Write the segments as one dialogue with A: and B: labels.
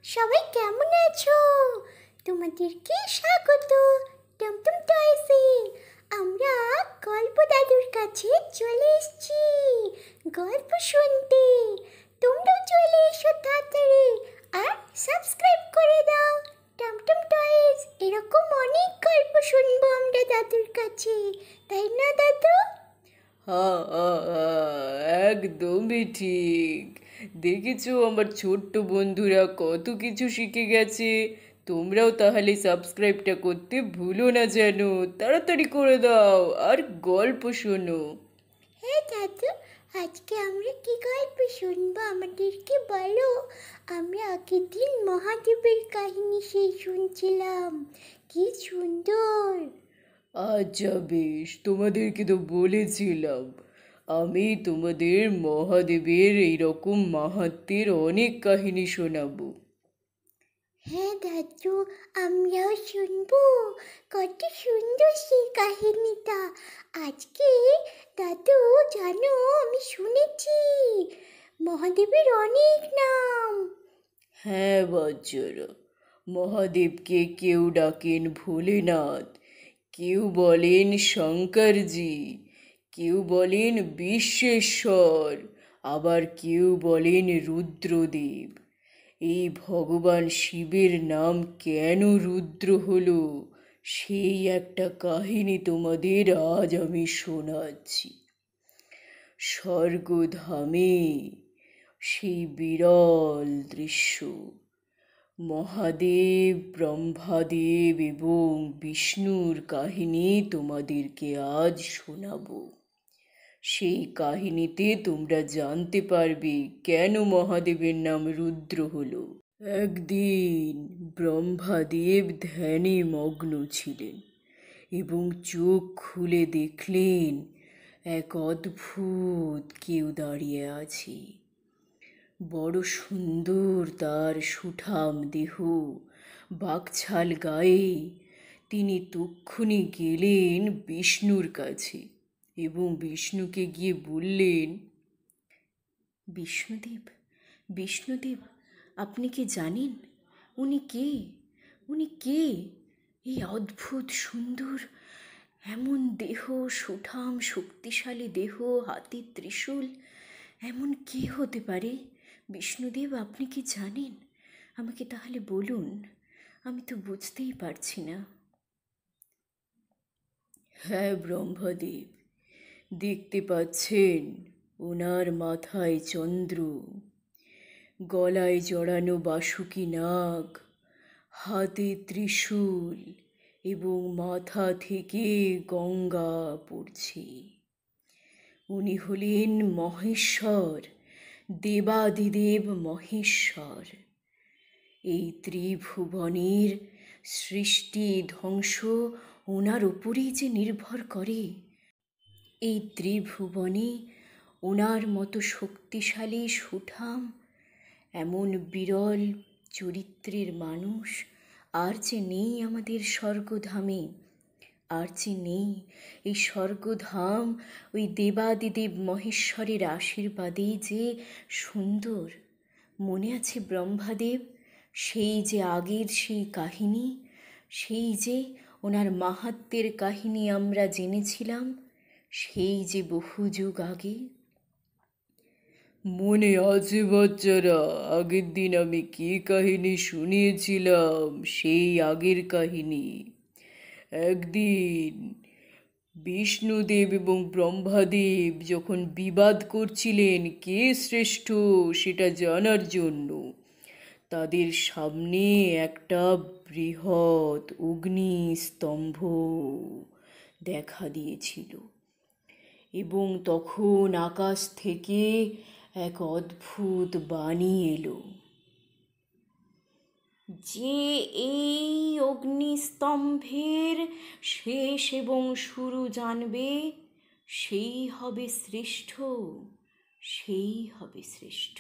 A: সবাই কেমন আছো? তোমাদেরকে স্বাগত টমটম টয়েসে। আমরা গল্প দাদুর কাছে চলে এসেছি গল্প শুনতে। তোমরাও চলে এসো তাড়াতাড়ি আর সাবস্ক্রাইব করে দাও টমটম টয়েস। এরকম অনেক গল্প শুনবো আমরা দাদুর কাছে, তাই না দাদু?
B: হ্যাঁ হ্যাঁ হ্যাঁ, একদমই ঠিক। দেখেছো আমার ছোট্ট বন্ধুরা কত কিছু শিখে গেছে। তোমরাও তাহলে সাবস্ক্রাইবটা করতে ভুলো না যেন। তাড়াতাড়ি করে দাও আর গল্প শোনো।
A: হ্যাঁ দাদু, আজকে আমরা কি গল্প শুনবো আমাদেরকে বলো। আমরা আগের দিন মহাদেবের কাহিনী সেই শুনছিলাম, কি সুন্দর।
B: আচ্ছা বেশ, তোমাদেরকে তো বলেছিলাম আমি তোমাদের মহাদেবের এইরকম মাহাত্ম্যের অনেক কাহিনী শোনাবো।
A: হ্যাঁ দাদু, আমরাও শুনবো। কত সুন্দর সেই কাহিনীটা। আজকে দাদু জানো, আমি শুনেছি মহাদেবের অনেক নাম।
B: হ্যাঁ বজ্র, মহাদেবকে কেউ ডাকেন ভোলেনাথ, কেউ বলেন শঙ্করজি, কেউ বলেন বিশ্বেশ্বর, আবার কেউ বলেন রুদ্রদেব। এই ভগবান শিবের নাম কেন রুদ্র হলো, সেই একটা কাহিনী তোমাদের আজ আমি শোনাচ্ছি। স্বর্গধামে সেই বিরল দৃশ্য। মহাদেব, ব্রহ্মাদেব এবং বিষ্ণুর কাহিনী তোমাদেরকে আজ শোনাবো। সেই কাহিনীতে তোমরা জানতে পারবে কেন মহাদেবের নাম রুদ্র হলো। একদিন ব্রহ্মাদেব ধ্যানে মগ্ন ছিলেন এবং চোখ খুলে দেখলেন এক অদ্ভুত কেউ দাঁড়িয়ে আছে। বড় সুন্দর তার সুঠাম দেহ, বাকছাল গায়ে। তিনি তক্ষুনি গেলেন বিষ্ণুর কাছে এবং বিষ্ণুকে গিয়ে বললেন, বিষ্ণুদেব, বিষ্ণুদেব, আপনি কি জানেন উনি কে? উনি কে? এই অদ্ভুত সুন্দর এমন দেহ, সুঠাম শক্তিশালী দেহ, হাতের ত্রিশূল, এমন কে হতে পারে? বিষ্ণুদেব, আপনি কি জানেন? আমাকে তাহলে বলুন, আমি তো বুঝতেই পারছি না। হ্যাঁ ব্রহ্মদেব, দেখতে পাচ্ছেন ওনার মাথায় চন্দ্র, গলায় জড়ানো বাসুকি নাগ, হাতে ত্রিশূল এবং মাথা থেকে গঙ্গা পড়ছে। উনি হলেন মহেশ্বর, দেবাদিদেব মহেশ্বর। এই ত্রিভুবনের সৃষ্টি ধ্বংস ওনার উপরেই যে নির্ভর করে। এই ত্রিভুবনে ওনার মতো শক্তিশালী সুঠাম এমন বিরল চরিত্রের মানুষ আর যে নেই আমাদের স্বর্গধামে। আর যে নেই এই স্বর্গধাম ওই দেবাদিদেব মহেশ্বরের আশীর্বাদেই যে সুন্দর। মনে আছে ব্রহ্মাদেব, সেই যে আগের সেই কাহিনী, সেই যে ওনার মাহাত্ম্যের কাহিনী আমরা জেনেছিলাম, সেই যে বহু যুগ আগে। মনে আছে বাচ্চারা, আগের দিন আমি কি কাহিনী শুনিয়েছিলাম? সেই আগের কাহিনী। একদিন বিষ্ণুদেব এবং ব্রহ্মাদেব যখন বিবাদ করছিলেন কে শ্রেষ্ঠ সেটা জানার জন্য, তাদের সামনে একটা বৃহৎ অগ্নিস্তম্ভ দেখা দিয়েছিল এবং তখন আকাশ থেকে এক অদ্ভুত বাণী এলো যে এই অগ্নিস্তম্ভের শেষ এবং শুরু জানবে, সেই হবে শ্রেষ্ঠ, সেই হবে শ্রেষ্ঠ।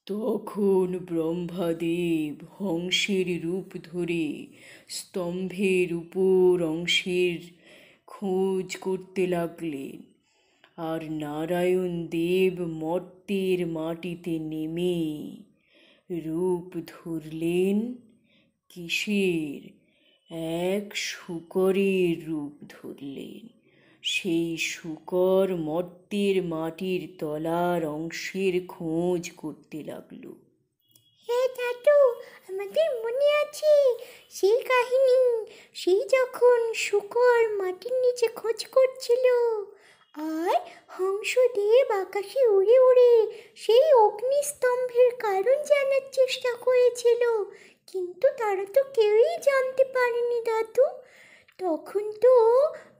B: তখন ব্রহ্মাদেব হংসের রূপ ধরে স্তম্ভের উপর অংশের খোঁজ করতে লাগলেন, আর নারায়ণ দেব মর্তের মাটিতে নেমে রূপ ধরলেন কিসের? এক শূকরের রূপ ধরলেন। সেই শূকর মর্ত্যের মাটির তলার অংশের খোঁজ করতে লাগলো।
A: হে দাদু, আমাদের মনে আছে সেই কাহিনী, সেই যখন শূকর মাটির নিচে খোঁজ করছিল আর হংসদেব আকাশে উড়ে উড়ে সেই অগ্নিস্তম্ভের কারণ জানার চেষ্টা করেছিল, কিন্তু তারা তো কেউই জানতে পারেনি দাদু। তখন তো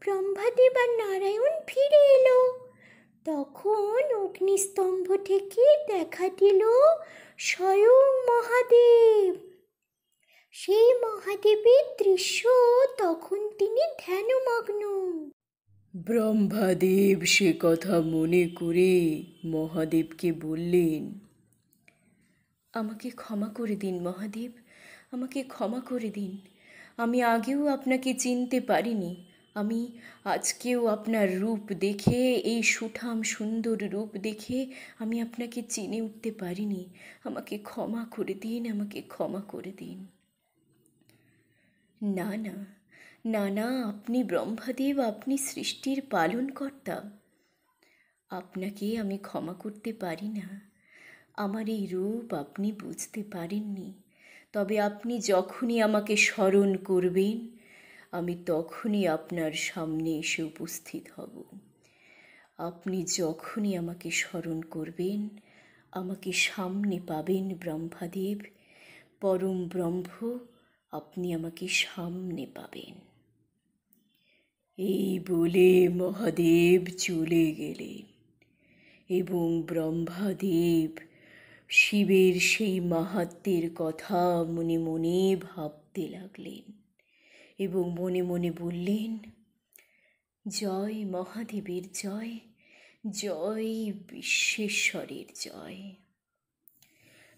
A: ব্রহ্মাদেব আর নারায়ণ ফিরে এলো। তখন অগ্নিস্তম্ভ থেকে দেখা দিল স্বয়ং মহাদেব। সেই মহাদেবের দৃশ্য তখন তিনি ধ্যানমগ্ন।
B: ব্রহ্মাদেব সে কথা মনে করে মহাদেবকে বললেন, আমাকে ক্ষমা করে দিন মহাদেব, আমাকে ক্ষমা করে দিন। আমি আগেও আপনাকে চিনতে পারিনি। আমি আজকেও আপনার রূপ দেখে, এই সুঠাম সুন্দর রূপ দেখে আমি আপনাকে চিনে উঠতে পারিনি। আমাকে ক্ষমা করে দিন, আমাকে ক্ষমা করে দিন। না না না না, আপনি ব্রহ্মাদেব, আপনি সৃষ্টির পালনকর্তা। আপনাকে আমি ক্ষমা করতে পারি না। আমার এই রূপ আপনি বুঝতে পারেননি, তবে আপনি যখনই আমাকে স্মরণ করবেন আমি তখনই আপনার সামনে এসে উপস্থিত হব। আপনি যখনই আমাকে স্মরণ করবেন আমাকে সামনে পাবেন ব্রহ্মাদেব, পরম ব্রহ্ম, আপনি আমাকে সামনে পাবেন। এই বলে মহাদেব চলে গেলেন এবং ব্রহ্মাদেব শিবের সেই মাহাত্ম্যের কথা মনে মনে ভাবতে লাগলেন এবং মনে মনে বললেন, জয় মহাদেবের জয়, জয় বিশ্বেশ্বরের জয়।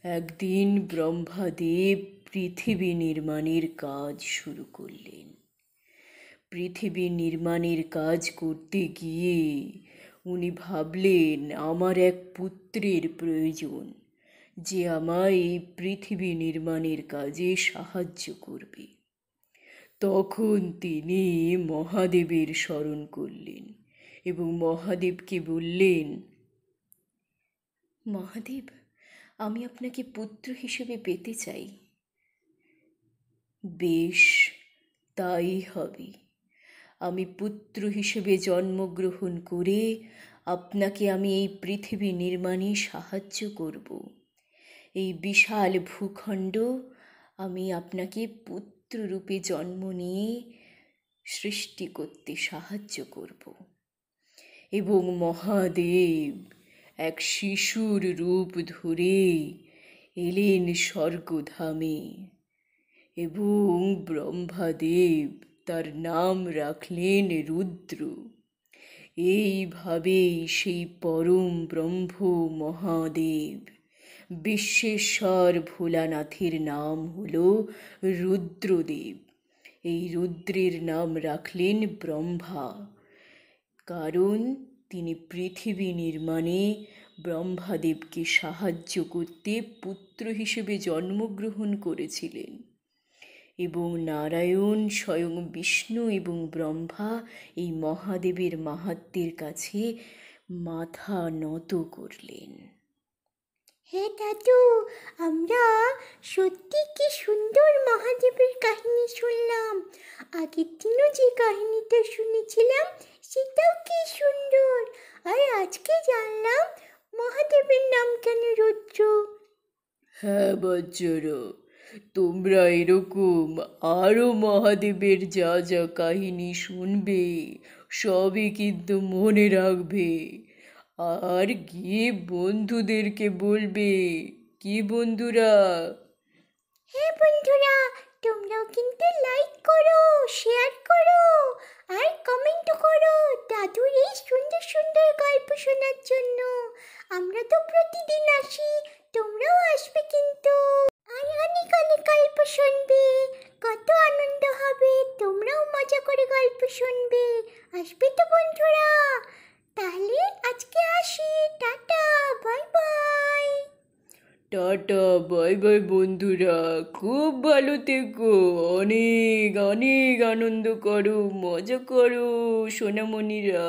B: একদিন ব্রহ্মাদেব পৃথিবী নির্মাণের কাজ শুরু করলেন। পৃথিবী নির্মাণের কাজ করতে গিয়ে উনি ভাবলেন, আমার এক পুত্রের প্রয়োজন যে আমায় এই পৃথিবী নির্মাণের কাজে সাহায্য করবে। তখন তিনি মহাদেবের স্মরণ করলেন এবং মহাদেবকে বললেন, মহাদেব, আমি আপনাকে পুত্র হিসেবে পেতে চাই। বেশ, তাই হবে। আমি পুত্র হিসেবে জন্মগ্রহণ করে আপনাকে আমি এই পৃথিবী নির্মাণে সাহায্য করব। এই বিশাল ভূখণ্ড আমি আপনাকে পুত্ররূপে জন্ম নিয়ে সৃষ্টি করতে সাহায্য করব। এবং মহাদেব এক শিশুর রূপ ধরে এলেন স্বর্গধামে এবং ব্রহ্মাদেব তার নাম রাখলেন রুদ্র। এইভাবেই সেই পরম ব্রহ্ম মহাদেব বিশ্বেশ্বর ভোলানাথের নাম হল রুদ্রদেব। এই রুদ্রের নাম রাখলেন ব্রহ্মা, কারণ তিনি পৃথিবী নির্মাণে ব্রহ্মাদেবকে সাহায্য করতে পুত্র হিসেবে জন্মগ্রহণ করেছিলেন। এবং নারায়ণ স্বয়ং বিষ্ণু এবং ব্রহ্মা এই মহাদেবের মাহাত্ম্যের কাছে মাথা নত করলেন।
A: হে দাদু, আমরা সত্যি কি সুন্দর মহাদেবের কাহিনী শুনলাম। আগের দিনও যে কাহিনীটা শুনেছিলাম সেটাও কি সুন্দর, আর আজকে জানলাম মহাদেবের নাম কেন রুদ্র।
B: হ্যাঁ বাচ্চারা, তোমরা এরকম আরও মহাদেবের যা যা কাহিনী শুনবে সবই কিন্তু মনে রাখবে, আর গিয়ে বন্ধুদেরকে বলবে। কি বন্ধুরা?
A: হ্যাঁ বন্ধুরা, তোমরাও কিন্তু লাইক করো, শেয়ার করো আর কমেন্টও করো দাদুর এই সুন্দর সুন্দর গল্প শোনার জন্য। আমরা তো প্রতিদিন আসি, তোমরাও আসবে কিন্তু, আর অনেক অনেক গল্প শুনবে। কত আনন্দ হবে, তোমরাও মজা করে গল্প শুনবে। আসবে তো বন্ধুরা? তাহলে আজকে আসি, tata, bye bye.
B: Tata, bye bye বন্ধুরা, খুব ভালো থেকো, অনেক অনেক আনন্দ করো, মজা করো সোনামণিরা।